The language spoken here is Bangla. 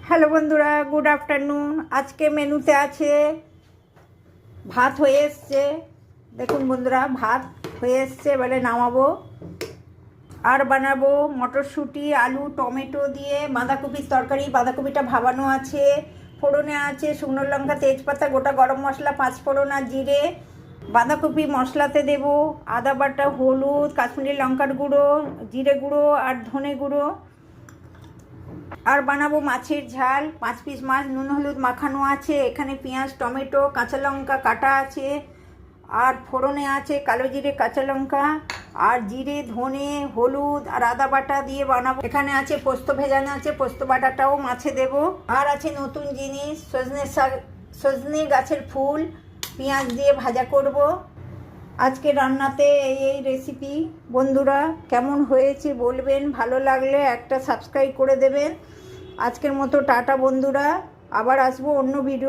হ্যালো বন্ধুরা, গুড আফটারনুন। আজকে মেনুতে আছে ভাত হয়ে এসছে। দেখুন বন্ধুরা, ভাত হয়ে এসছে, এবারে নামাবো। আর বানাবো মটরশুঁটি, আলু, টমেটো দিয়ে বাঁধাকপির তরকারি। বাঁধাকপিটা ভাবানো আছে। ফোড়নে আছে শুকনো লঙ্কা, তেজপাতা, গোটা গরম মশলা, পাঁচফোড়ন আর জিরে। বাঁধাকপি মশলাতে দেব আদা বাটা, হলুদ, কাশ্মীরি লঙ্কার গুঁড়ো, জিরে গুঁড়ো আর ধনে গুঁড়ো। আর বানাবো মাছের ঝাল। 5 পিস মাছ নুন হলুদ মাখানো আছে। এখানে পেঁয়াজ, টমেটো, কাঁচা লঙ্কা কাটা আছে। আর ফোড়নে আছে কালো জিরে, কাঁচা লঙ্কা আর জিরে, ধনে, হলুদ আর আদা বাটা দিয়ে বানাবো। এখানে আছে পোস্ত ভেজানো আছে, পোস্ত বাটাটাও মাছে দেব। আর আছে নতুন জিনিস, সজনে শাক, সজনে গাছের ফুল পেঁয়াজ দিয়ে ভাজা করব। আজকে রান্নাতে এই রেসিপি। বন্ধুরা কেমন হয়েছে বলবেন, ভালো লাগলে একটা সাবস্ক্রাইব করে দেবেন। আজকের মতো টাটা বন্ধুরা, আবার আসবো অন্য ভিডিও।